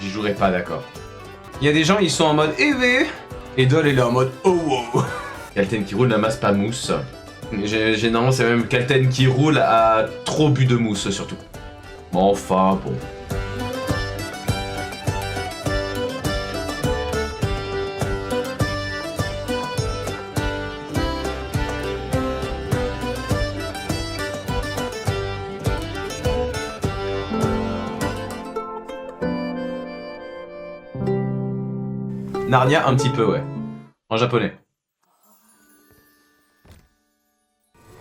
J'y jouerai pas, d'accord. Il y a des gens, ils sont en mode éveillé. Et Dol est là en mode oh wow. Kalten qui roule n'amasse pas mousse. Généralement, c'est même Kalten qui roule a trop bu de mousse, surtout. Bon, enfin, bon. Narnia, un petit peu, ouais. En japonais.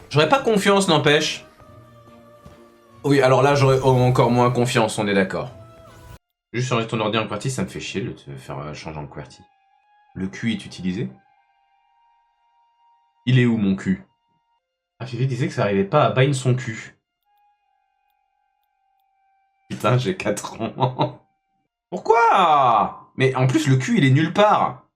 J'aurais pas confiance, n'empêche. Oui, alors là, j'aurais encore moins confiance, on est d'accord. Juste changer ton ordi en QWERTY, ça me fait chier de te faire changer en QWERTY. Le cul est utilisé? Il est où, mon cul? Ah, Fifi disait que ça arrivait pas à bind son cul. Putain, j'ai 4 ans. Pourquoi? Mais en plus, le cul, il est nulle part.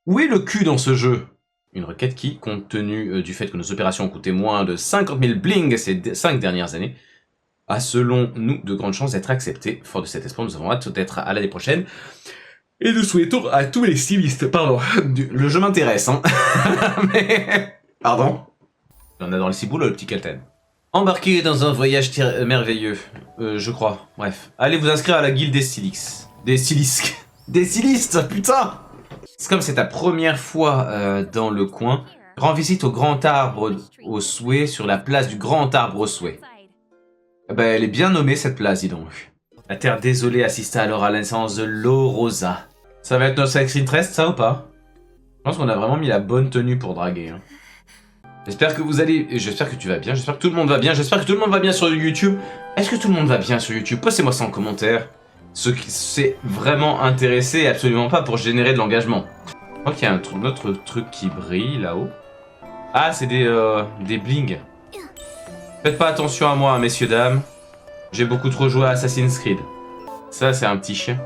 Où est le cul dans ce jeu? Une requête qui, compte tenu du fait que nos opérations ont coûté moins de 50 000 bling ces 5 dernières années, a selon nous de grandes chances d'être acceptée. Fort de cet espoir, nous avons hâte d'être à l'année prochaine. Et nous souhaitons à tous les stylistes, pardon, le jeu m'intéresse, hein. Mais... Pardon. On a dans le ciboule le petit Kalten. Embarqué dans un voyage merveilleux, je crois. Bref. Allez vous inscrire à la guilde des stylistes. Des stylistes. Des stylistes, putain. C'est comme c'est ta première fois dans le coin. Rends visite au grand arbre au souhait sur la place du grand arbre au souhait. Eh ben, elle est bien nommée cette place, dis donc. La terre désolée assista alors à la naissance de Lorosa. Ça va être notre sex interest, ça ou pas? Je pense qu'on a vraiment mis la bonne tenue pour draguer. Hein. J'espère que vous allez... J'espère que tu vas bien, j'espère que tout le monde va bien, j'espère que tout le monde va bien sur YouTube. Est-ce que tout le monde va bien sur YouTube? Postez-moi ça en commentaire. Ce qui s'est vraiment intéressé et absolument pas pour générer de l'engagement. Je crois qu'il y a un autre truc qui brille là-haut. Ah, c'est des blings. Faites pas attention à moi, hein, messieurs, dames. J'ai beaucoup trop joué à Assassin's Creed. Ça, c'est un petit chien.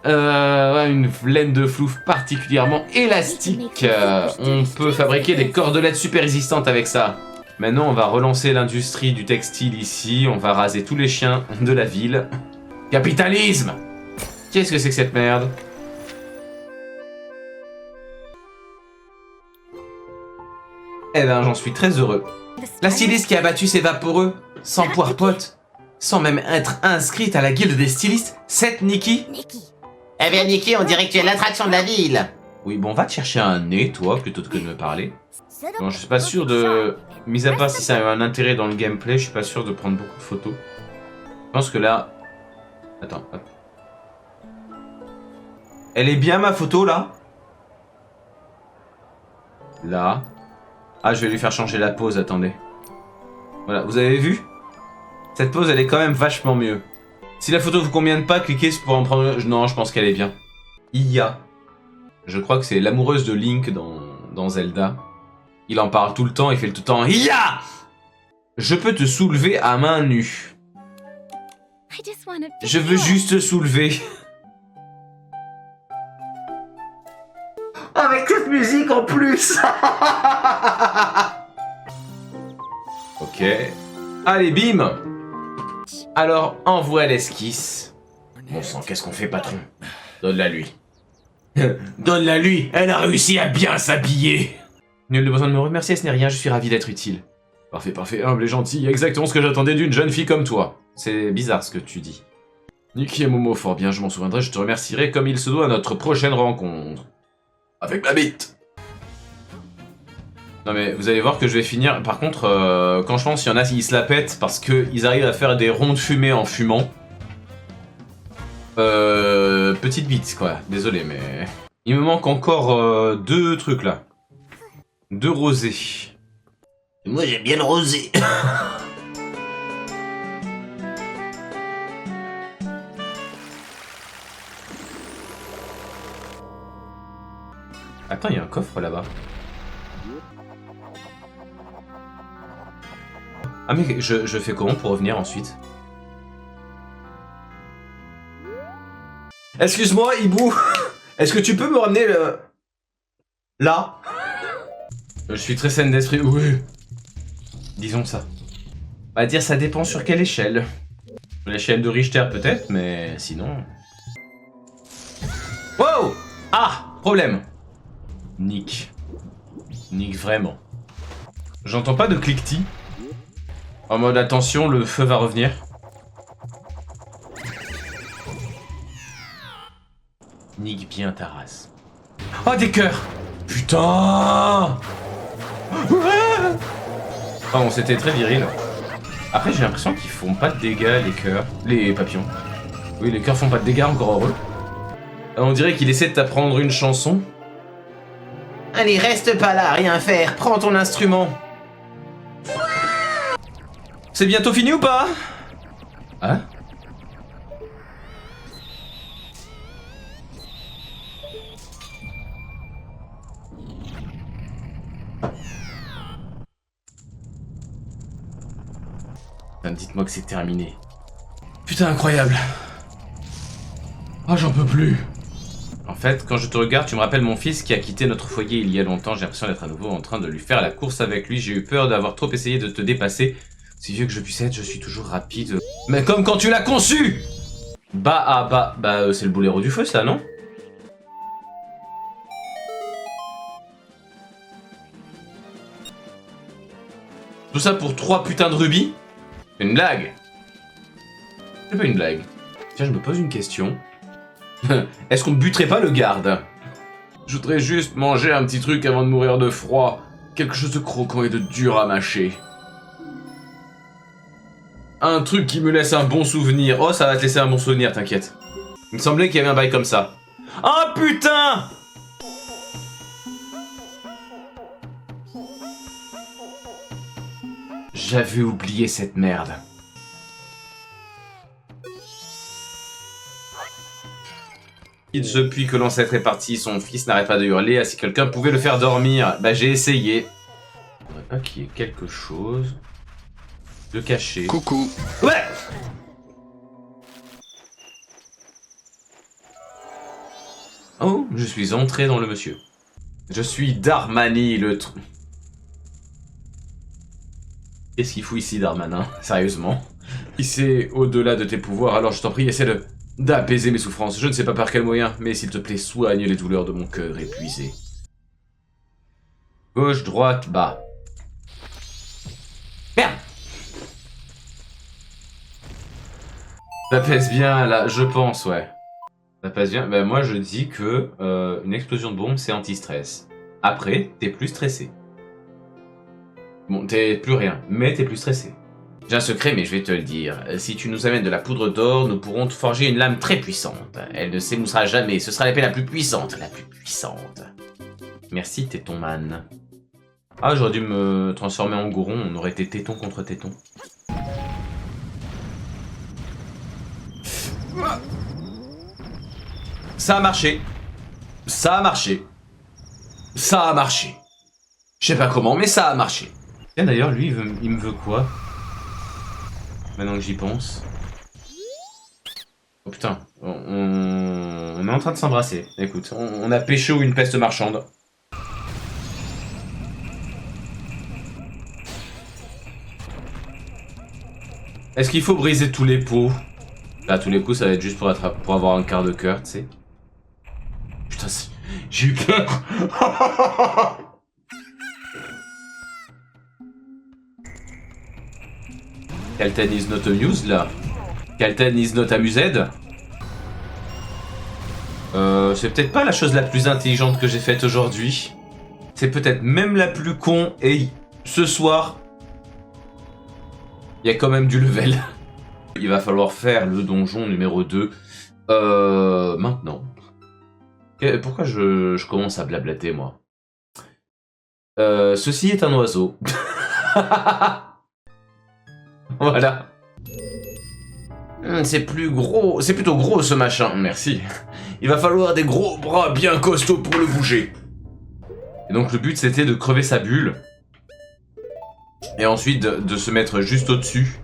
Ouais, une laine de flouf particulièrement élastique. On peut fabriquer des cordelettes super résistantes avec ça. Maintenant, on va relancer l'industrie du textile ici. On va raser tous les chiens de la ville. Capitalisme! Qu'est-ce que c'est que cette merde? Eh ben, j'en suis très heureux. La styliste qui a battu ses vaporeux, sans poire pote, sans même être inscrite à la guilde des stylistes, c'est Nikki. Eh bien, Nikki, on dirait que tu es l'attraction de la ville. Oui, bon, va te chercher un nez, toi, plutôt que de me parler. Bon, je suis pas sûr de... Mis à part si ça a un intérêt dans le gameplay, je suis pas sûr de prendre beaucoup de photos. Je pense que là... Attends, hop. Elle est bien ma photo, là? Là. Ah, je vais lui faire changer la pose, attendez. Voilà, vous avez vu? Cette pose, elle est quand même vachement mieux. Si la photo vous convient pas, cliquez pour en prendre... Non, je pense qu'elle est bien. Iya. Je crois que c'est l'amoureuse de Link dans Zelda. Il en parle tout le temps, il fait tout le temps Iya. Je peux te soulever à main nue. Je veux juste te soulever. Avec cette musique en plus. Ok. Allez, bim. Alors, envoie l'esquisse. Bon sang, qu'est-ce qu'on fait, patron? Donne-la lui. Donne-la lui. Elle a réussi à bien s'habiller. Nul de besoin de me remercier, ce n'est rien, je suis ravi d'être utile. Parfait, parfait, humble et gentil, exactement ce que j'attendais d'une jeune fille comme toi. C'est bizarre ce que tu dis. Nikki et Momo, fort bien, je m'en souviendrai, je te remercierai comme il se doit à notre prochaine rencontre. Avec ma bite. Non mais vous allez voir que je vais finir, par contre, quand je pense qu'il y en a qui se la pètent parce qu'ils arrivent à faire des ronds de fumée en fumant. Petite bite quoi, désolé mais... Il me manque encore 2 trucs là. 2 rosés. Moi, j'aime bien le rosé. Attends, il y a un coffre là-bas. Ah mais je fais comment pour revenir ensuite? Excuse-moi, Hibou. Est-ce que tu peux me ramener le... Là? Je suis très saine d'esprit, oui. Disons ça. On va dire ça dépend sur quelle échelle. La chaîne de Richter peut-être, mais sinon... Wow! Ah! Problème. Nick. Nick vraiment. J'entends pas de cliquetis. En mode attention, le feu va revenir. Nick bien ta race. Oh des cœurs! Putain! Pardon, c'était très viril. Après j'ai l'impression qu'ils font pas de dégâts les cœurs. Les papillons. Oui, les cœurs font pas de dégâts, encore heureux. On dirait qu'il essaie de t'apprendre une chanson. Allez, reste pas là, rien faire, prends ton instrument. C'est bientôt fini ou pas? Hein? Dites-moi que c'est terminé. Putain, incroyable. Ah, j'en peux plus. En fait, quand je te regarde, tu me rappelles mon fils qui a quitté notre foyer il y a longtemps. J'ai l'impression d'être à nouveau en train de lui faire la course avec lui. J'ai eu peur d'avoir trop essayé de te dépasser. Si vieux que je puisse être, je suis toujours rapide. Mais comme quand tu l'as conçu! C'est le boléro du feu, ça, non? Tout ça pour 3 putains de rubis? C'est une blague? C'est pas une blague. Tiens, je me pose une question. Est-ce qu'on buterait pas le garde? Je voudrais juste manger un petit truc avant de mourir de froid. Quelque chose de croquant et de dur à mâcher. Un truc qui me laisse un bon souvenir. Oh, ça va te laisser un bon souvenir, t'inquiète. Il me semblait qu'il y avait un bail comme ça. Ah putain! J'avais oublié cette merde. Depuis que l'ancêtre est parti, son fils n'arrête pas de hurler. Si quelqu'un pouvait le faire dormir, bah j'ai essayé. Faudrait pas qu'il y ait quelque chose de caché. Coucou. Ouais! Oh, je suis entré dans le monsieur. Je suis Darmani, le truc. Qu'est-ce qu'il fout ici, Darmanin? Sérieusement. Si c'est au-delà de tes pouvoirs, alors je t'en prie, essaie d'apaiser mes souffrances. Je ne sais pas par quel moyen, mais s'il te plaît, soigne les douleurs de mon cœur épuisé. Gauche, droite, bas. Merde! Ça pèse bien, là, je pense, ouais. Ça passe bien. Ben moi, je dis que une explosion de bombe, c'est anti-stress. Après, t'es plus stressé. Bon, t'es plus rien, mais t'es plus stressé. J'ai un secret, mais je vais te le dire. Si tu nous amènes de la poudre d'or, nous pourrons te forger une lame très puissante. Elle ne s'émoussera jamais, ce sera l'épée la plus puissante, la plus puissante. Merci, Téton Man. Ah, j'aurais dû me transformer en Goron, on aurait été téton contre téton. Ça a marché. Ça a marché. Ça a marché. Je sais pas comment, mais ça a marché. Tiens, d'ailleurs, lui, il me veut quoi? Maintenant que j'y pense. Oh putain, on est en train de s'embrasser. Écoute, on a pécho une peste marchande. Est-ce qu'il faut briser tous les pots? Là, tous les coups, ça va être juste pour avoir un quart de cœur, tu sais. Putain, j'ai eu peur. Kalten is not amused, là. Kalten is not amused. C'est peut-être pas la chose la plus intelligente que j'ai faite aujourd'hui. C'est peut-être même la plus con. Et ce soir, il y a quand même du level. Il va falloir faire le donjon numéro 2 maintenant. Pourquoi je commence à blablater, moi? Ceci est un oiseau. Voilà. C'est plus gros, c'est plutôt gros ce machin, merci. Il va falloir des gros bras bien costauds pour le bouger. Et donc le but c'était de crever sa bulle. Et ensuite de se mettre juste au-dessus.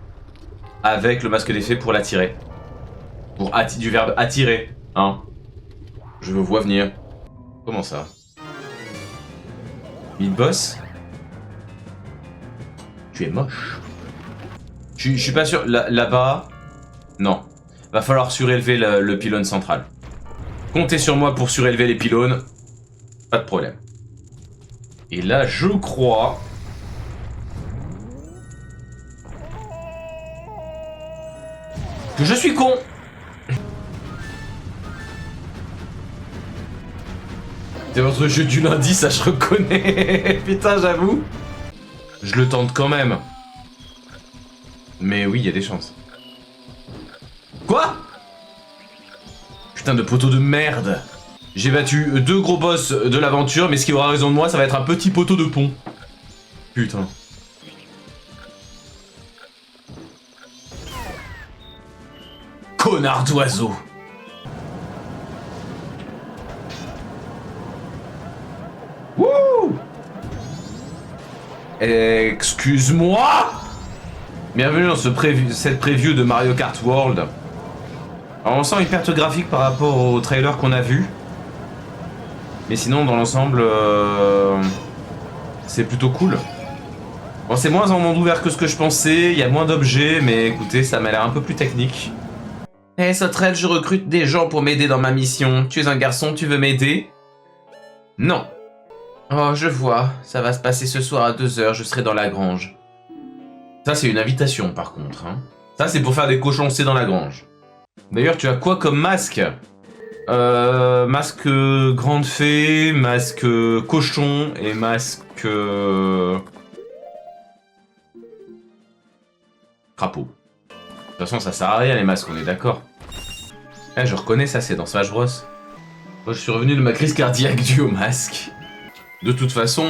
Avec le masque d'effet pour l'attirer. Du verbe attirer, hein. Je me vois venir. Comment ça? Mid-boss? Tu es moche. Je suis pas sûr. Là-bas, Non. Va falloir surélever le pylône central. Comptez sur moi pour surélever les pylônes. Pas de problème. Et là, je crois... que je suis con. C'est votre jeu du lundi, ça je reconnais. Putain, j'avoue. Je le tente quand même. Mais oui, il y a des chances. Quoi? Putain de poteau de merde. J'ai battu 2 gros boss de l'aventure, mais ce qui aura raison de moi, ça va être un petit poteau de pont. Putain. Connard d'oiseau. Wouh! Excuse-moi! Bienvenue dans cette preview de Mario Kart World. Alors, on sent une perte graphique par rapport au trailer qu'on a vu. Mais sinon, dans l'ensemble, c'est plutôt cool. Bon, c'est moins en monde ouvert que ce que je pensais, il y a moins d'objets, mais écoutez, ça m'a l'air un peu plus technique. Hé, Sauterelle, je recrute des gens pour m'aider dans ma mission. Tu es un garçon, tu veux m'aider? Non. Oh, je vois. Ça va se passer ce soir à 2h, je serai dans la grange. Ça, c'est une invitation, par contre. Hein. Ça, c'est pour faire des cochons C dans la grange. D'ailleurs, tu as quoi comme masque? Masque grande fée, masque cochon et masque... crapaud. De toute façon, ça sert à rien les masques, on est d'accord. Eh, je reconnais ça, c'est dans Smash Bros. Moi, je suis revenu de ma crise cardiaque due au masque. De toute façon,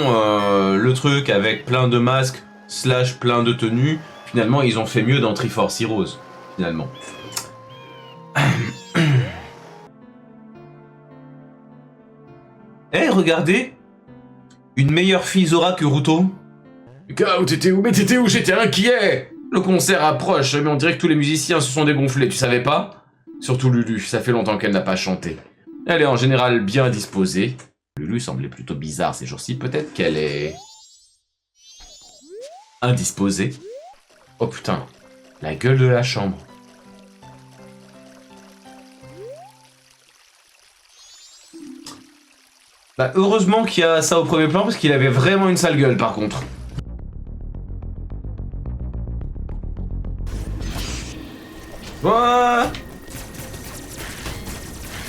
le truc avec plein de masques / plein de tenues, finalement, ils ont fait mieux dans Triforce Heroes, finalement. Eh, regardez! Une meilleure fille Zora que Ruto. Kao, t'étais où? Mais t'étais où? J'étais inquiet! Le concert approche, mais on dirait que tous les musiciens se sont dégonflés, tu savais pas? Surtout Lulu, ça fait longtemps qu'elle n'a pas chanté. Elle est en général bien disposée. Lulu semblait plutôt bizarre ces jours-ci, peut-être qu'elle est... indisposée. Oh putain, la gueule de la chambre. Bah heureusement qu'il y a ça au premier plan, parce qu'il avait vraiment une sale gueule par contre. What?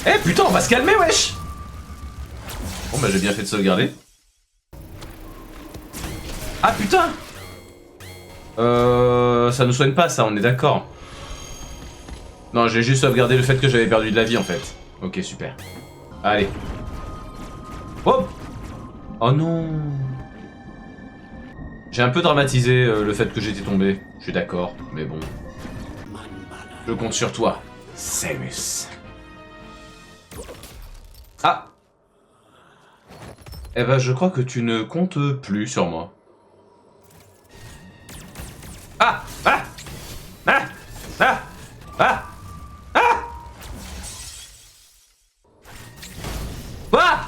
Eh putain, on va se calmer, wesh! Bon bah j'ai bien fait de sauvegarder. Ah putain! Ça nous soigne pas ça, on est d'accord. Non, j'ai juste sauvegardé le fait que j'avais perdu de la vie en fait. Ok, super. Allez. Hop! Oh non! J'ai un peu dramatisé le fait que j'étais tombé. Je suis d'accord, mais bon. Je compte sur toi, Samus. Ah! Eh ben, je crois que tu ne comptes plus sur moi. Ah! Ah! Ah! Ah! Ah! Ah! Ah!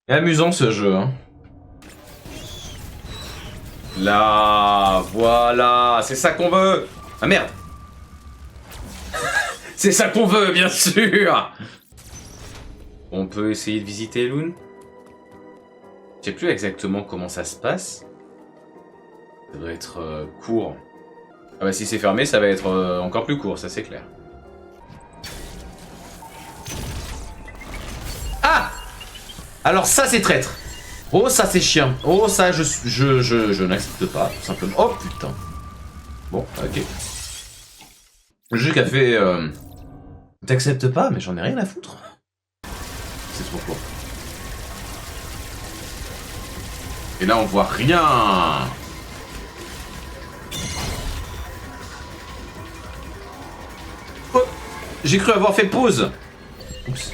C'est amusant ce jeu, hein. Là, voilà, c'est ça qu'on veut. Ah merde. C'est ça qu'on veut, bien sûr. On peut essayer de visiter Loon. Je sais plus exactement comment ça se passe. Ça doit être court. Ah bah si c'est fermé, ça va être encore plus court, ça c'est clair. Ah! Alors ça c'est traître. Oh ça c'est chiant. Oh ça je n'accepte pas, tout simplement. Oh putain. Bon, ok. Le jeu qui a fait... T'acceptes pas, mais j'en ai rien à foutre. C'est trop court. Et là on voit rien. Oh, j'ai cru avoir fait pause. Oups.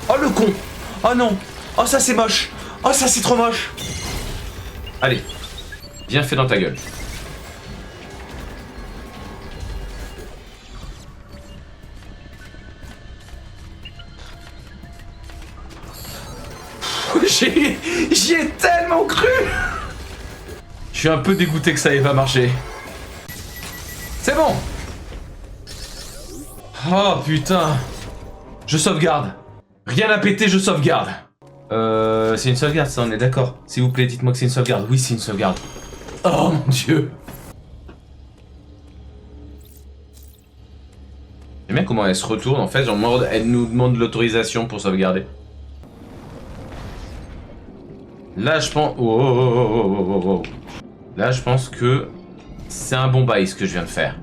Oh le con. Oh non. Oh ça c'est moche. Oh ça c'est trop moche. Allez. Bien fait dans ta gueule. J'y ai tellement cru. suis un peu dégoûté que ça ait pas marché. C'est bon. Oh putain. Je sauvegarde. Rien à péter, je sauvegarde. C'est une sauvegarde, ça, on est d'accord. S'il vous plaît, dites-moi que c'est une sauvegarde. Oui, c'est une sauvegarde. Oh mon dieu. J'aime bien comment elle se retourne, en fait, genre, elle nous demande l'autorisation pour sauvegarder. Là, je pense... Oh, oh, oh, oh, oh, oh, oh. Là, je pense que c'est un bon bail, ce que je viens de faire.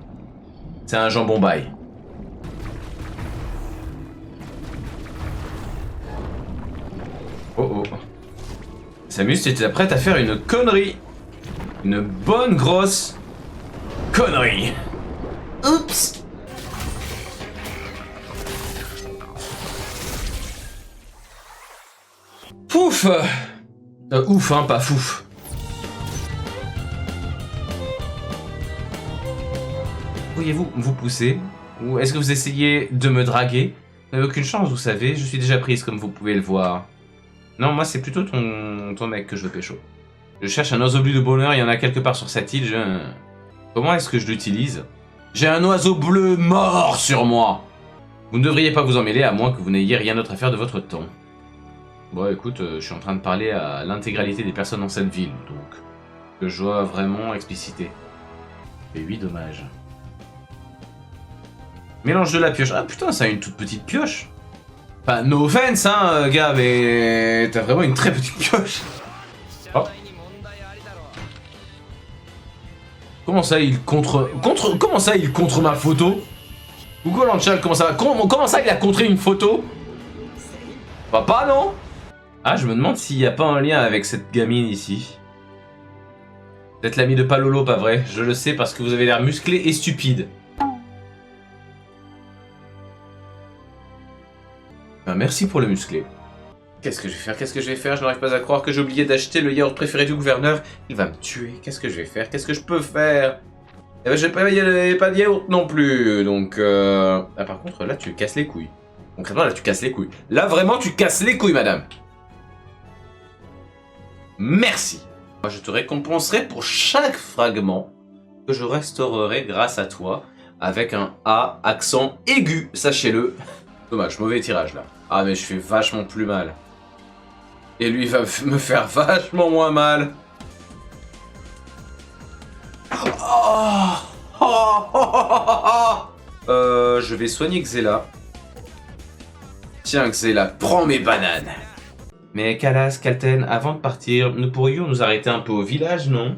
C'est un jambon bail. Oh, oh. Samus, tu étais prête à faire une connerie. Une bonne grosse connerie. Oups. Pouf. Ouf, hein, pas fouf. Pourriez-vous vous pousser? Ou est-ce que vous essayez de me draguer? Vous n'avez aucune chance, vous savez, je suis déjà prise comme vous pouvez le voir. Non, moi c'est plutôt ton mec que je veux pécho. Je cherche un oiseau bleu de bonheur, il y en a quelque part sur cette île, Comment est-ce que je l'utilise? J'ai un oiseau bleu mort sur moi! Vous ne devriez pas vous en mêler à moins que vous n'ayez rien d'autre à faire de votre temps. Bon écoute, je suis en train de parler à l'intégralité des personnes dans cette ville, donc... que je dois vraiment expliciter. Et oui, dommage. Mélange de la pioche. Ah putain, ça a une toute petite pioche. Enfin, no offense, hein, gars, mais t'as vraiment une très petite pioche. Oh. Comment ça, il comment ça, il contre ma photo? Hugo Lanchal, comment ça il a contré une photo? Papa, non? Ah, je me demande s'il n'y a pas un lien avec cette gamine ici. Peut-être l'ami de Palolo, pas vrai? Je le sais parce que vous avez l'air musclé et stupide. Ben, merci pour le musclé. Qu'est-ce que je vais faire? Qu'est-ce que je vais faire? Je n'arrive pas à croire que j'ai oublié d'acheter le yaourt préféré du gouverneur. Il va me tuer. Qu'est-ce que je vais faire? Qu'est-ce que je peux faire? Eh ben, j'ai pas de yaourt non plus. Donc, Ah, par contre, là, tu casses les couilles. Concrètement, là, tu casses les couilles. Là, vraiment, tu casses les couilles, madame. Merci. Moi, je te récompenserai pour chaque fragment que je restaurerai grâce à toi avec un A accent aigu, sachez-le. Dommage, mauvais tirage là. Ah mais je fais vachement plus mal. Et lui va me faire vachement moins mal. Je vais soigner Xela. Tiens Xela, prends mes bananes. Mais Kalas, Kalten, avant de partir, nous pourrions nous arrêter un peu au village, non?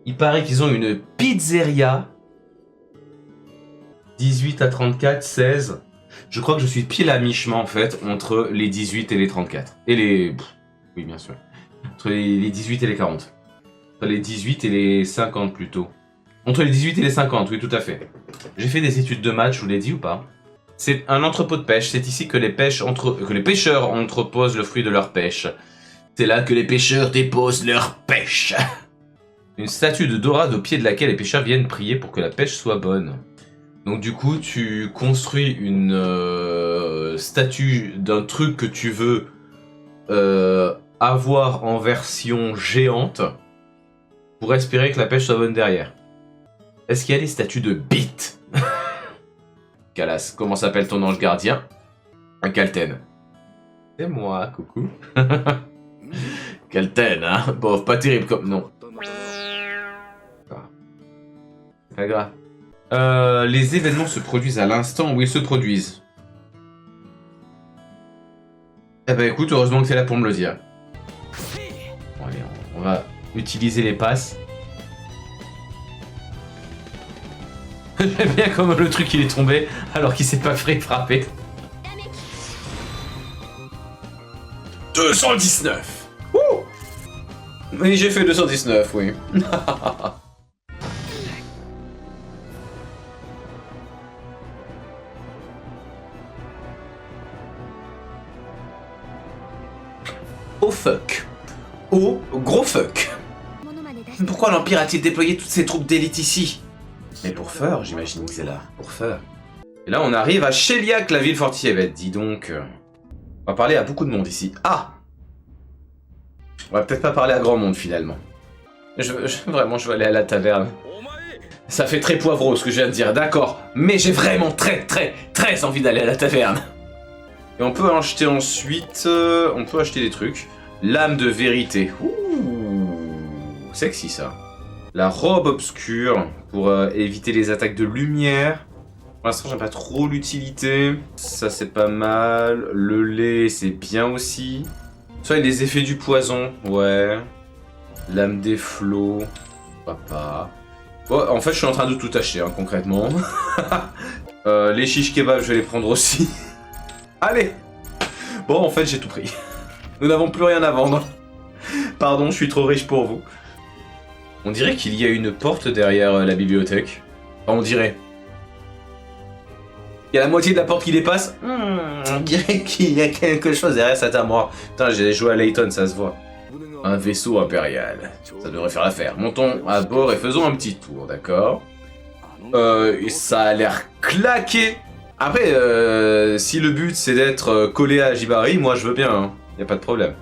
Il paraît qu'ils ont une pizzeria. 18 à 34, 16. Je crois que je suis pile à mi-chemin en fait entre les 18 et les 34. Et les... Oui bien sûr. Entre les 18 et les 40. Entre les 18 et les 50 plutôt. Entre les 18 et les 50, oui tout à fait. J'ai fait des études de maths, je vous l'ai dit ou pas? C'est un entrepôt de pêche, c'est ici que les pêcheurs entreposent le fruit de leur pêche. C'est là que les pêcheurs déposent leur pêche. Une statue de dorade au pied de laquelle les pêcheurs viennent prier pour que la pêche soit bonne. Donc du coup, tu construis une statue d'un truc que tu veux avoir en version géante pour espérer que la pêche soit bonne derrière. Est-ce qu'il y a des statues de bites? Kalas, comment s'appelle ton ange gardien? Un Kalten. C'est moi, coucou. Kalten, hein? Bon, pas terrible comme... Non. C'est pas grave. Les événements se produisent à l'instant où ils se produisent. Eh ben écoute, heureusement que t'es là pour me le dire. Bon allez, on va utiliser les passes. J'aime bien comme le truc il est tombé alors qu'il s'est pas fait frapper. 219. Ouh. Oui, j'ai fait 219, oui. Oh fuck. Oh gros fuck. Pourquoi l'Empire a-t-il déployé toutes ses troupes d'élite ici? Mais pour Feur, j'imagine que c'est là. Pour Feur. Et là on arrive à Sheliak, la ville fortifiée. Bah, dis donc... On va parler à beaucoup de monde ici. Ah! On va peut-être pas parler à grand monde finalement. Vraiment, je veux aller à la taverne. Ça fait très poivreau ce que je viens de dire, d'accord. Mais j'ai vraiment très envie d'aller à la taverne. Et on peut acheter ensuite... on peut acheter des trucs. Lame de vérité. Ouh, sexy ça. La robe obscure pour éviter les attaques de lumière. Pour l'instant, j'aime pas trop l'utilité. Ça, c'est pas mal. Le lait, c'est bien aussi. Soit il y a des effets du poison. Ouais. Lame des flots. Papa. Bon, en fait, je suis en train de tout acheter, hein, concrètement. Les shish kebabs, je vais les prendre aussi. Allez. Bon, en fait, j'ai tout pris. Nous n'avons plus rien à vendre. Pardon, je suis trop riche pour vous. On dirait qu'il y a une porte derrière la bibliothèque. Enfin, on dirait. Il y a la moitié de la porte qui dépasse. On dirait qu'il y a quelque chose derrière cet armoire. Putain, j'ai joué à Layton, ça se voit. Un vaisseau impérial. Ça devrait faire l'affaire. Montons à bord et faisons un petit tour, d'accord. Et ça a l'air claqué. Après, si le but c'est d'être collé à Jibari, moi je veux bien, hein. Y a pas de problème.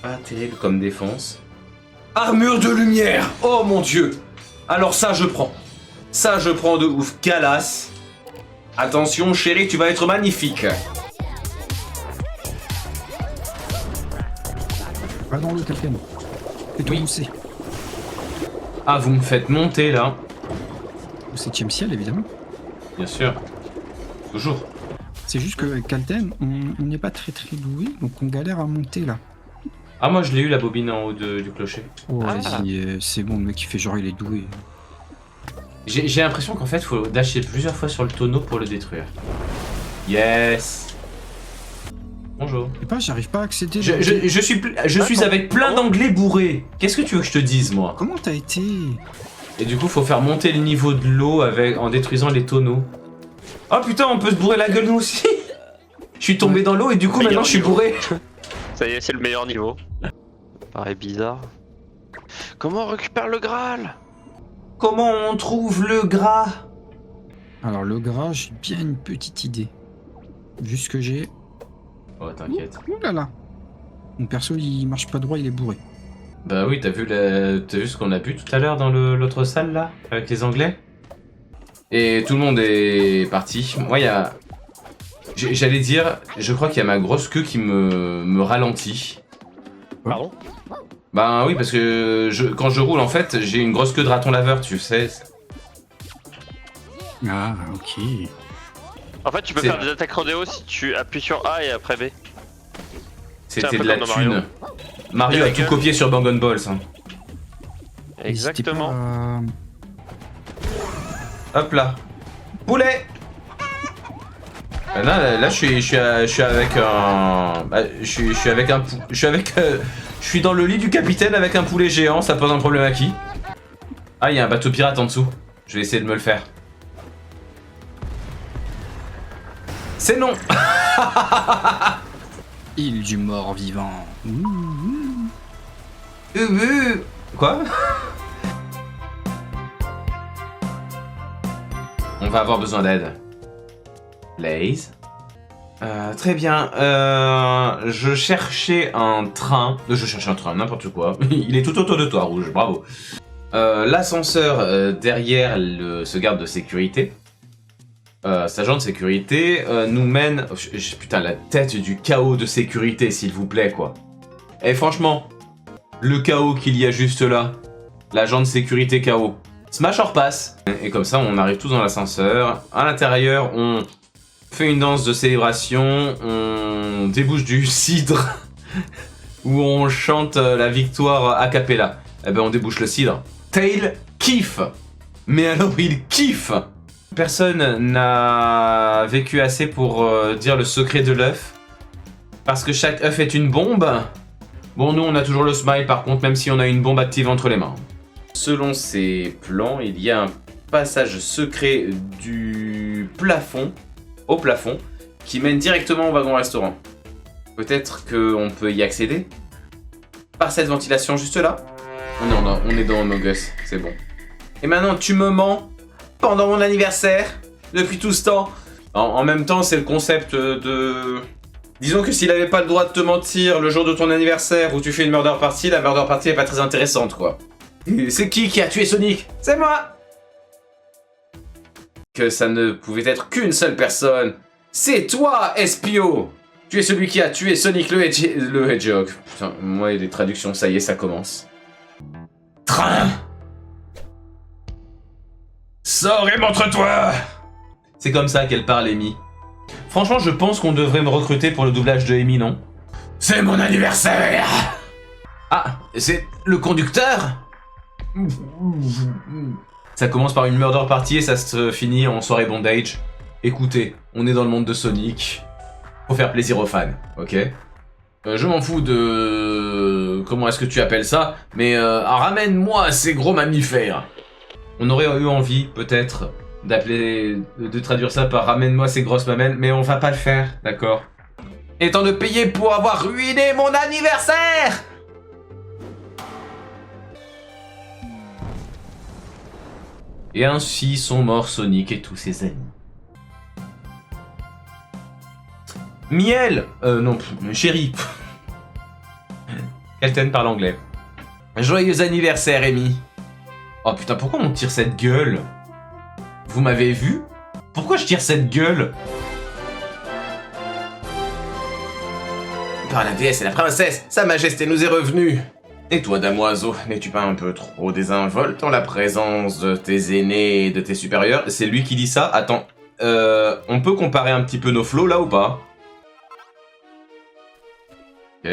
Pas terrible comme défense. Armure de lumière. Oh mon dieu. Alors ça je prends. Ça je prends de ouf. Galas. Attention chérie, tu vas être magnifique. Va dans l'eau, quelqu'un. Fais-toi Oui. mousser. Ah, vous me faites monter là. Au 7ème ciel, évidemment. Bien sûr. Toujours. C'est juste que Kalten, on n'est pas très doué, donc on galère à monter là. Ah, moi je l'ai eu la bobine en haut du clocher. Oh, Ah. vas-y, c'est bon, le mec il fait genre il est doué. J'ai l'impression qu'en fait, faut dasher plusieurs fois sur le tonneau pour le détruire. Yes. Bonjour. Je sais pas, j'arrive pas à accéder. Je suis avec plein d'anglais bourrés. Qu'est-ce que tu veux que je te dise, moi? Comment t'as été? Et du coup, faut faire monter le niveau de l'eau en détruisant les tonneaux. Oh putain, on peut se bourrer la gueule nous aussi. Je suis tombé dans l'eau et du coup, Meilleur maintenant, je suis niveau. bourré. Ça y est, c'est le meilleur niveau. Ça paraît bizarre. Comment on récupère le Graal? Comment on trouve le gras? Alors le gras, j'ai bien une petite idée. Vu ce que j'ai. Oh, t'inquiète. Ouh là là. Mon perso il marche pas droit, il est bourré. Bah oui, t'as vu ce qu'on a bu tout à l'heure dans l'autre salle là, avec les Anglais? Et tout le monde est parti. Moi, il y a... J'allais dire, je crois qu'il y a ma grosse queue qui me ralentit. Pardon? Bah oui, parce que quand je roule, en fait, j'ai une grosse queue de raton laveur, tu sais. Ah, ok. En fait, tu peux C'est- faire des attaques rodéo si tu appuies sur A et après B. C'est C'était un peu de la comme dans thune. Mario. Mario Et a la tout gueule. copié sur Bang Balls. Hein. N'hésitez pas Exactement. Hop là. Poulet. Là, je suis avec un... bah, je suis avec un... Je suis avec... je suis dans le lit du capitaine avec un poulet géant, ça pose un problème à qui? Ah, il y a un bateau pirate en dessous. Je vais essayer de me le faire. C'est non. Île du mort vivant. Quoi? On va avoir besoin d'aide. Blaze. Très bien. Je cherchais un train. Je cherchais un train, n'importe quoi. Il est tout autour de toi, Rouge. Bravo. L'ascenseur derrière ce garde de sécurité. Cet agent de sécurité nous mène... Putain, la tête du chaos de sécurité, s'il vous plaît, quoi. Et franchement, le chaos qu'il y a juste là. L'agent de sécurité chaos. Smash or pass. Et comme ça, on arrive tous dans l'ascenseur. À l'intérieur, on fait une danse de célébration. On débouche du cidre. Où on chante la victoire a cappella. Eh ben, on débouche le cidre. Tail kiffe. Mais alors, il kiffe. Personne n'a vécu assez pour dire le secret de l'œuf. Parce que chaque œuf est une bombe. Bon, nous, on a toujours le smile, par contre, même si on a une bombe active entre les mains. Selon ces plans, il y a un passage secret du plafond au plafond qui mène directement au wagon-restaurant. Peut-être qu'on peut y accéder par cette ventilation juste là. On est dans Mogus, c'est bon. Et maintenant, tu me mens pendant mon anniversaire, depuis tout ce temps. En même temps, c'est le concept de... Disons que s'il avait pas le droit de te mentir le jour de ton anniversaire où tu fais une murder party, la murder party est pas très intéressante, quoi. C'est qui a tué Sonic? C'est moi! Que ça ne pouvait être qu'une seule personne. C'est toi, Espio! Tu es celui qui a tué Sonic le Hedgehog. Putain, moi et les traductions, ça y est, ça commence. Train! Sors et montre-toi! C'est comme ça qu'elle parle, Amy. Franchement, je pense qu'on devrait me recruter pour le doublage de Amy, non? C'est mon anniversaire! Ah, c'est le conducteur? Ça commence par une murder party et ça se finit en soirée bondage. Écoutez, on est dans le monde de Sonic. Faut faire plaisir aux fans, ok? Je m'en fous de... Comment est-ce que tu appelles ça? Mais ramène-moi ces gros mammifères. On aurait eu envie, peut-être, de traduire ça par ramène-moi ces grosses mamelles, mais on va pas le faire, d'accord? Étant de payer pour avoir ruiné mon anniversaire! Et ainsi sont morts Sonic et tous ses amis. Miel! Non, chérie. Kelten parle anglais. Joyeux anniversaire, Amy. Oh putain, pourquoi on tire cette gueule? Vous m'avez vu? Pourquoi je tire cette gueule? Par la déesse et la princesse, sa majesté nous est revenue. Et toi, dame oiseau, n'es-tu pas un peu trop désinvolte en la présence de tes aînés et de tes supérieurs? C'est lui qui dit ça? Attends, on peut comparer un petit peu nos flots là ou pas? Ok.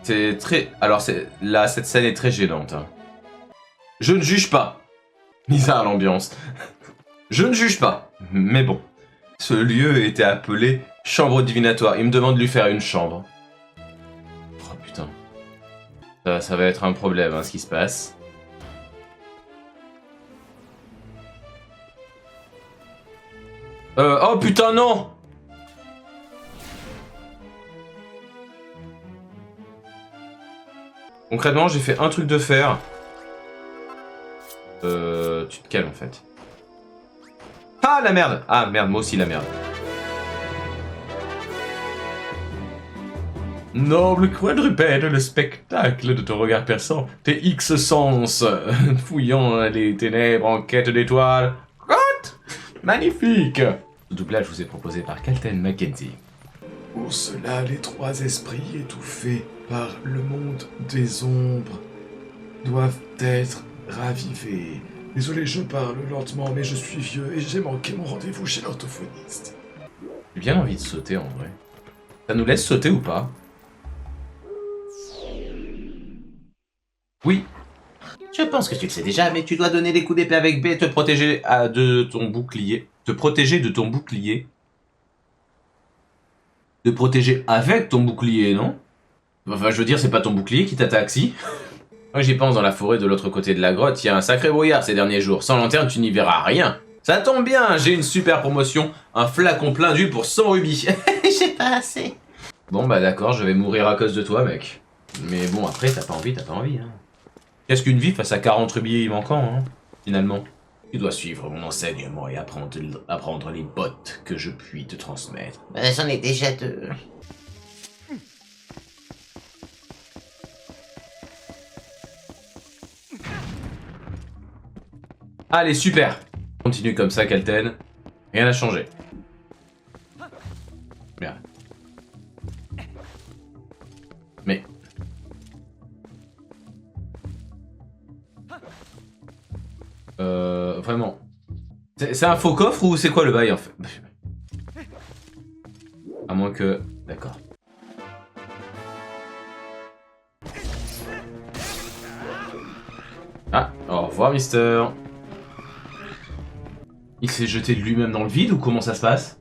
C'est très... Alors, là, cette scène est très gênante. Hein. Je ne juge pas. Bizarre l'ambiance. Je ne juge pas. Mais bon. Ce lieu était appelé chambre divinatoire. Il me demande de lui faire une chambre. Oh putain. Ça va être un problème, hein, ce qui se passe. Oh putain, non! Concrètement, j'ai fait un truc de fer. Tu te calmes en fait. Ah la merde! Ah merde, moi aussi la merde. Noble quadrupède, le spectacle de ton regard perçant, tes X sens fouillant les ténèbres en quête d'étoiles. What? Magnifique! Ce doublage vous est proposé par Kelten Mackenzie. Pour cela, les trois esprits étouffés par le monde des ombres doivent être ravivés. Désolé, je parle lentement, mais je suis vieux et j'ai manqué mon rendez-vous chez l'orthophoniste. J'ai bien envie de sauter en vrai. Ça nous laisse sauter ou pas? Oui. Je pense que tu le sais déjà, mais tu dois donner des coups d'épée avec B et te protéger De ton bouclier. Te protéger de ton bouclier. De protéger avec ton bouclier, non? Enfin, je veux dire, c'est pas ton bouclier qui t'attaque, si? Moi, j'y pense dans la forêt de l'autre côté de la grotte. Il y a un sacré brouillard ces derniers jours. Sans lanterne, tu n'y verras rien. Ça tombe bien, j'ai une super promotion. Un flacon plein d'huile pour 100 rubis. J'ai pas assez. Bon, bah d'accord, je vais mourir à cause de toi, mec. Mais bon, après, t'as pas envie, hein. Qu'est-ce qu'une vie face à 40 rubis manquants, hein, finalement? Tu dois suivre mon enseignement et apprendre les bottes que je puis te transmettre. J'en ai déjà deux. Allez, super! Continue comme ça, Kelten. Rien n'a changé. Merde. Mais... Vraiment. C'est un faux coffre ou c'est quoi le bail en fait? À moins que... D'accord. Ah, au revoir, Mister. Il s'est jeté de lui-même dans le vide ou comment ça se passe?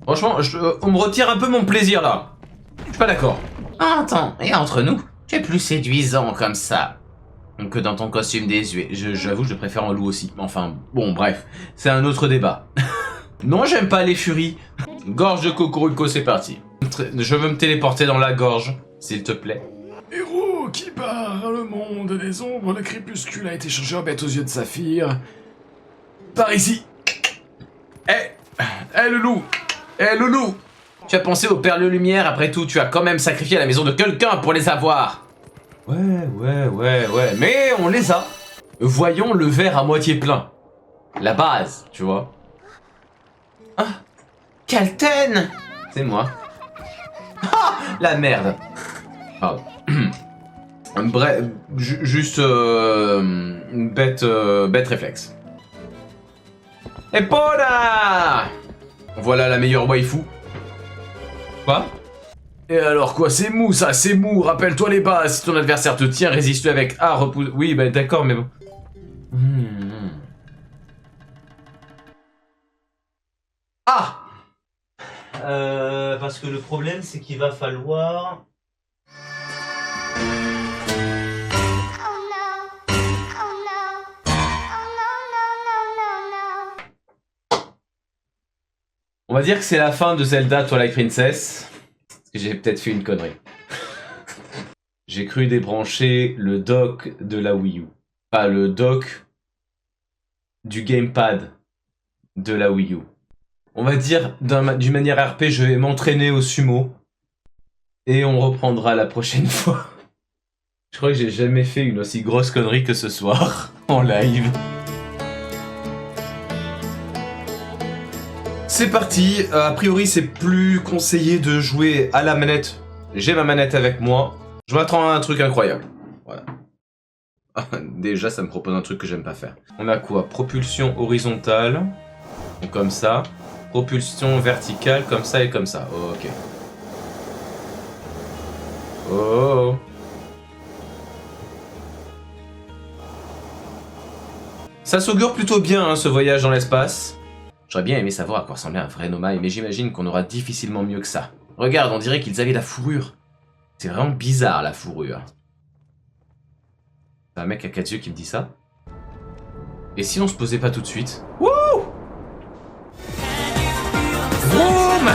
Franchement, on me retire un peu mon plaisir là. Je suis pas d'accord. Attends, et entre nous, tu es plus séduisant comme ça que dans ton costume désuet. J'avoue, je préfère en loup aussi. Enfin, bon, bref, c'est un autre débat. Non, j'aime pas les furies. Gorge de Cocorico, c'est parti. Je veux me téléporter dans la gorge, s'il te plaît. Héros qui part le monde des ombres, le crépuscule a été changé en bête aux yeux de saphir. Par ici. Le loup. Le loup. Tu as pensé aux perles de lumière, après tout, tu as quand même sacrifié la maison de quelqu'un pour les avoir. Ouais. Mais on les a. Voyons le verre à moitié plein. La base, tu vois. Ah, Calten! C'est moi. Ah, la merde. Pardon. Bref, juste bête réflexe. Epona! Voilà la meilleure waifu. Quoi? Et alors quoi, c'est mou ça, c'est mou, rappelle-toi les bases, si ton adversaire te tient, résiste-lui avec A, repousse... Oui, bah d'accord, mais bon... Ah! Parce que le problème, c'est qu'il va falloir... On va dire que c'est la fin de Zelda Twilight Princess. Parce que j'ai peut-être fait une connerie. J'ai cru débrancher le dock de la Wii U. Pas le dock du gamepad de la Wii U. On va dire, d'une manière RP, je vais m'entraîner au sumo. Et on reprendra la prochaine fois. Je crois que j'ai jamais fait une aussi grosse connerie que ce soir, en live. C'est parti, a priori c'est plus conseillé de jouer à la manette. J'ai ma manette avec moi. Je m'attends à un truc incroyable. Voilà. Déjà ça me propose un truc que j'aime pas faire. On a quoi? Propulsion horizontale. Donc comme ça. Propulsion verticale comme ça et comme ça. Oh, ok. Oh. Ça s'augure plutôt bien hein, ce voyage dans l'espace. J'aurais bien aimé savoir à quoi ressemblait un vrai Nomai, mais j'imagine qu'on aura difficilement mieux que ça. Regarde, on dirait qu'ils avaient la fourrure. C'est vraiment bizarre la fourrure. C'est un mec à 4 yeux qui me dit ça. Et si on se posait pas tout de suite? Wouh! Vroom!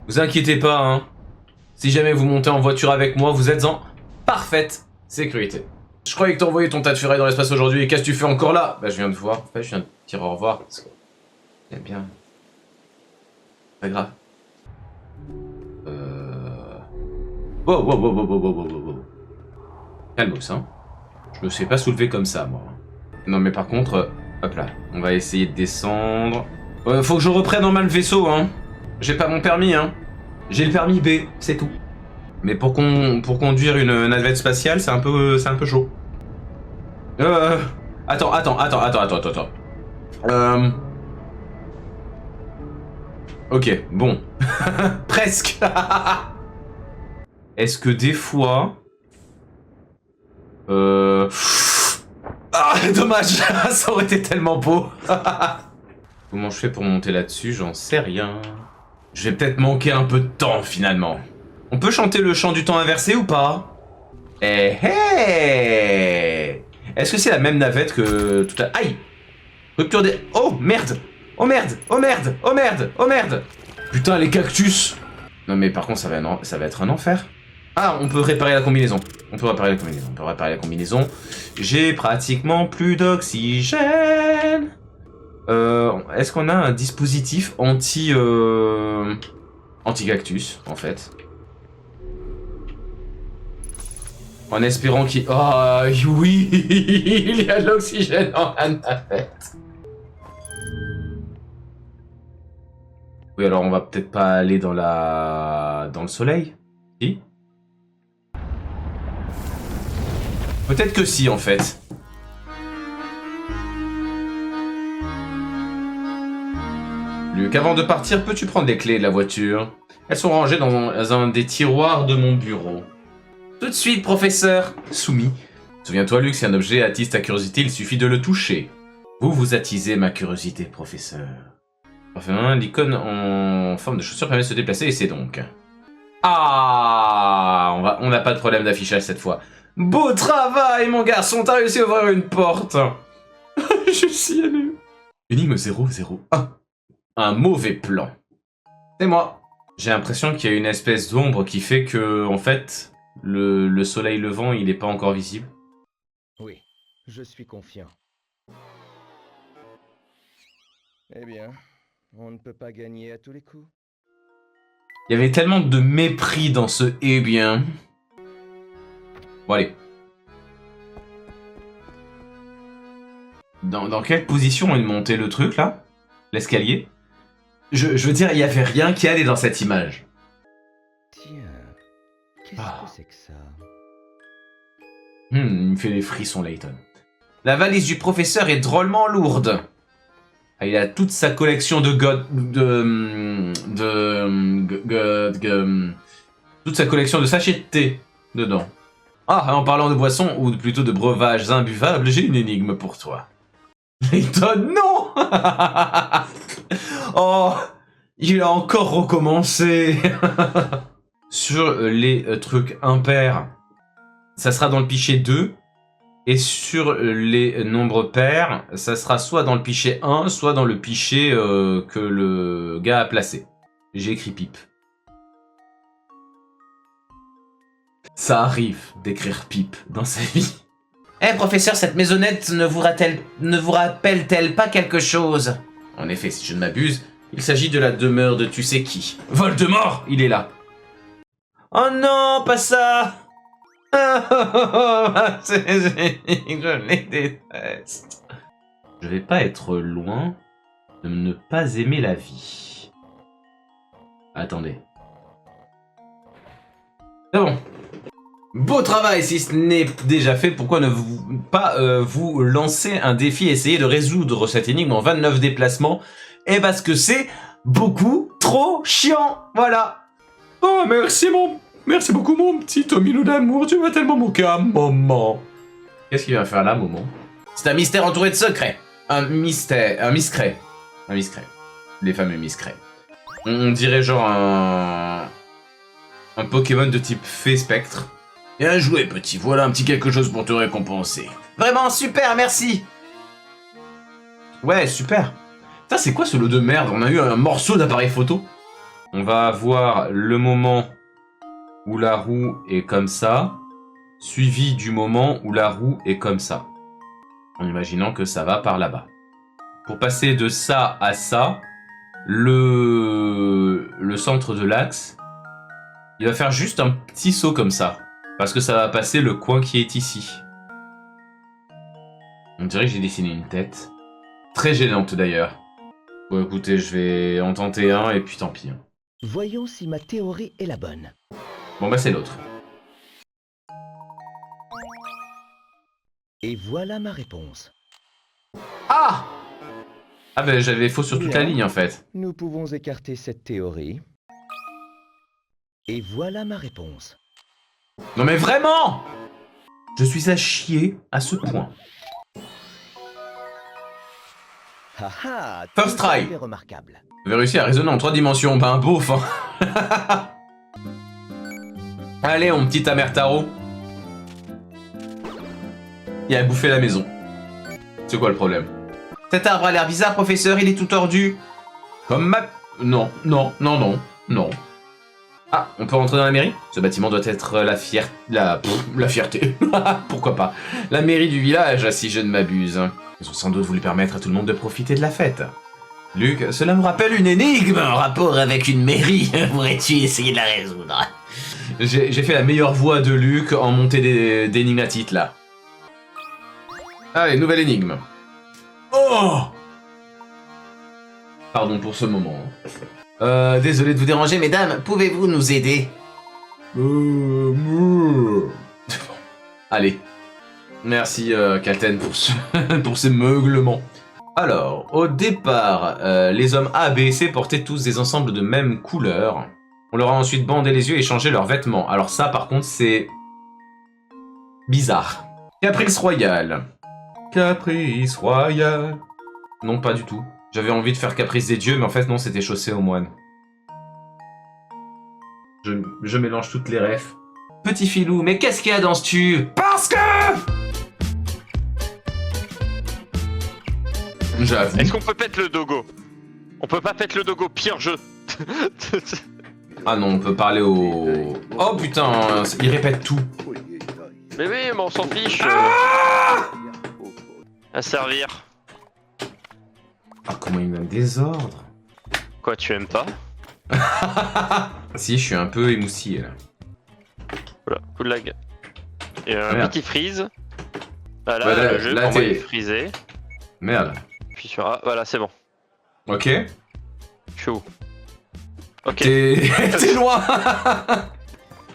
Vous inquiétez pas, hein. Si jamais vous montez en voiture avec moi, vous êtes en parfaite sécurité. Je croyais que t'envoyais ton tas de ferraille dans l'espace aujourd'hui, et qu'est-ce que tu fais encore là? Bah je viens de voir, en fait je viens de dire au revoir, parce que... J'aime bien. Pas grave. Wow. Calmos, hein. Je me fais pas soulever comme ça, moi. Non, mais par contre, hop là. On va essayer de descendre. Faut que je reprenne en main le vaisseau, hein. J'ai pas mon permis, hein. J'ai le permis B, c'est tout. Mais pour conduire une navette spatiale, c'est un peu chaud. Attends. Ok, bon. Presque. Est-ce que des fois... Ah, dommage. Ça aurait été tellement beau. Comment je fais pour monter là-dessus? J'en sais rien. Je vais peut-être manquer un peu de temps, finalement. On peut chanter le chant du temps inversé ou pas? Eh hey! Est-ce que c'est la même navette que tout à... Aïe! Rupture des... Oh merde! Oh merde! Putain, les cactus! Non mais par contre, ça va être un enfer. Ah, on peut réparer la combinaison. J'ai pratiquement plus d'oxygène. Est-ce qu'on a un dispositif anti-cactus, en fait? En espérant qu'il... Oh, oui! Il y a de l'oxygène dans la navette. Oui, alors on va peut-être pas aller dans le soleil? Si? Peut-être que si, en fait. Luc, avant de partir, peux-tu prendre les clés de la voiture? Elles sont rangées dans un des tiroirs de mon bureau. Tout de suite, professeur. Soumis. Souviens-toi, Luc, si un objet attise ta curiosité, il suffit de le toucher. Vous attisez ma curiosité, professeur. Enfin, l'icône en forme de chaussure permet de se déplacer, et c'est donc... Ah, on n'a pas de problème d'affichage cette fois. Beau travail, mon garçon, t'as réussi à ouvrir une porte. Je suis ému. Énigme 001. Un mauvais plan. C'est moi. J'ai l'impression qu'il y a une espèce d'ombre qui fait que, en fait, le soleil levant, il n'est pas encore visible. Oui, je suis confiant. Eh bien, on ne peut pas gagner à tous les coups. Il y avait tellement de mépris dans ce « eh bien ». Bon, allez. Dans quelle position est monté le truc, là? L'escalier? Je veux dire, il y avait rien qui allait dans cette image. Tiens, qu'est-ce que c'est que ça? Il me fait les frissons, Layton. La valise du professeur est drôlement lourde. Ah, il a toute sa collection de toute sa collection de sachets de thé dedans. Ah, en parlant de boissons, ou plutôt de breuvages imbuvables, j'ai une énigme pour toi. Layton, non. Oh, il a encore recommencé. Sur les trucs impairs, ça sera dans le pichet 2. Et sur les nombres pairs, ça sera soit dans le pichet 1, soit dans le pichet que le gars a placé. J'ai écrit pipe. Ça arrive d'écrire pipe dans sa vie. Eh professeur, cette maisonnette ne vous rappelle-t-elle pas quelque chose? En effet, si je ne m'abuse, il s'agit de la demeure de tu sais qui. Voldemort, il est là. Oh non, pas ça. Je les déteste. Je vais pas être loin de ne pas aimer la vie. Attendez. C'est bon. Beau travail, si ce n'est déjà fait, pourquoi ne pas vous lancer un défi et essayer de résoudre cette énigme en 29 déplacements? Et parce que c'est beaucoup trop chiant, voilà. Oh, merci beaucoup mon petit Tomino d'amour, tu m'as tellement manqué à un moment. Qu'est-ce qu'il vient faire là, Momo? C'est un mystère entouré de secrets. Un miscret. Les fameux miscrets. On dirait genre un Pokémon de type fée spectre. Bien joué, petit. Voilà un petit quelque chose pour te récompenser. Vraiment super, merci. Ouais, super. Putain, c'est quoi ce lot de merde? On a eu un morceau d'appareil photo. On va avoir le moment où la roue est comme ça, suivi du moment où la roue est comme ça. En imaginant que ça va par là-bas. Pour passer de ça à ça, le centre de l'axe, il va faire juste un petit saut comme ça. Parce que ça va passer le coin qui est ici. On dirait que j'ai dessiné une tête. Très gênante d'ailleurs. Bon écoutez, je vais en tenter un et puis tant pis. Voyons si ma théorie est la bonne. Bon bah c'est l'autre. Et voilà ma réponse. Ah! Ah bah j'avais faux sur toute la ligne en fait. Nous pouvons écarter cette théorie. Et voilà ma réponse. Non mais vraiment! Je suis à chier à ce point. Haha, First try. Remarquable. Vous avez réussi à raisonner en 3 dimensions, ben beauf hein. Allez, mon petit Amertaro. Il a bouffé la maison. C'est quoi le problème? Cet arbre a l'air bizarre, professeur, il est tout tordu. Comme ma... Non. Ah, on peut rentrer dans la mairie? Ce bâtiment doit être la fierté. Pourquoi pas? La mairie du village, si je ne m'abuse. Ils ont sans doute voulu permettre à tout le monde de profiter de la fête. Luc, cela me rappelle une énigme en rapport avec une mairie. Pourrais-tu essayer de la résoudre? J'ai fait la meilleure voix de Luc en montée d'énigmatite, là. Allez, nouvelle énigme. Oh! Pardon pour ce moment. Désolé de vous déranger, mesdames, pouvez-vous nous aider? Allez. Merci, Calten, pour ces meuglements. Alors, au départ, les hommes A, B et C portaient tous des ensembles de même couleur. On leur a ensuite bandé les yeux et changé leurs vêtements. Alors ça, par contre, c'est... bizarre. Caprice Royal. Caprice Royal. Non, pas du tout. J'avais envie de faire Caprice des dieux, mais en fait, non, c'était Chaussée aux moines. Je mélange toutes les refs. Petit filou, mais qu'est-ce qu'il y a dans ce tube? Parce que... J'avoue. Est-ce qu'on peut pète le dogo? On peut pas pète le dogo, pire jeu. Ah non, on peut parler au... Oh putain, il répète tout. Mais oui, mais on s'en fiche. À servir. Ah, comment il me donne des ordres. Quoi, tu aimes pas? Si, je suis un peu émoustillé là. Voilà, coup de lag. Il y a un Merde. petit freeze. Voilà, Ouais, là- le jeu, là, pour moi, t'es- il est freezé. Merde. Puis sur A, voilà, c'est bon. Ok. Je suis où? Ok, T'es t'es loin.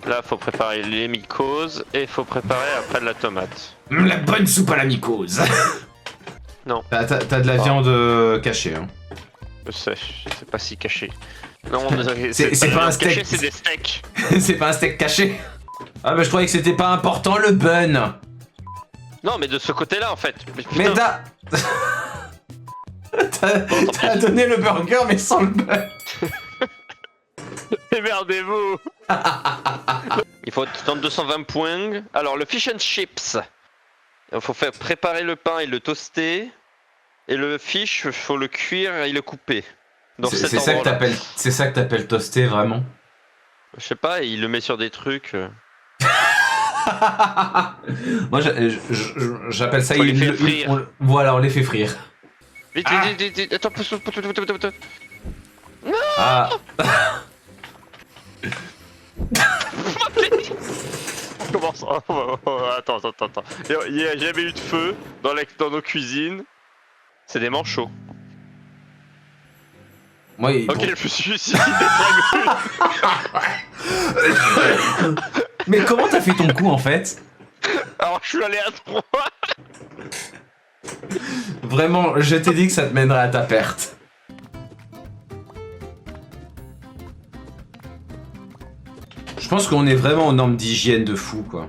là, faut préparer les mycoses et faut préparer après de la tomate. La bonne soupe à la mycose. Non. T'as de la Ah. viande cachée. Hein. Je sais pas si caché. Non, C'est pas un steak. caché, c'est des steaks. C'est pas un steak caché. Ah bah je croyais que c'était pas important le bun. Non, mais de ce côté-là, en fait. Mais putain. t'as... T'as donné le burger mais sans le bun. Démerdez-vous. Il faut dans 220 points. Alors, le fish and chips. Il faut faire préparer le pain et le toaster. Et le fish, faut le cuire et le couper. Dans C'est cet ça que ordre-là. t'appelles... C'est ça que t'appelles toasté vraiment. Je sais pas, il le met sur des trucs. Moi j'appelle ça... Faut les faire frire. Voilà, on les fait frire. Vite, Ah. vite. Attends, pousse. Ah. Comment ça? Attends. Il n'y a jamais eu de feu dans nos cuisines. C'est des manchots. Moi, Ok, je me suis suicidé. Mais comment t'as fait ton coup en fait? Alors, je suis allé à 3. Vraiment, je t'ai dit que ça te mènerait à ta perte. Je pense qu'on est vraiment aux normes d'hygiène de fou quoi.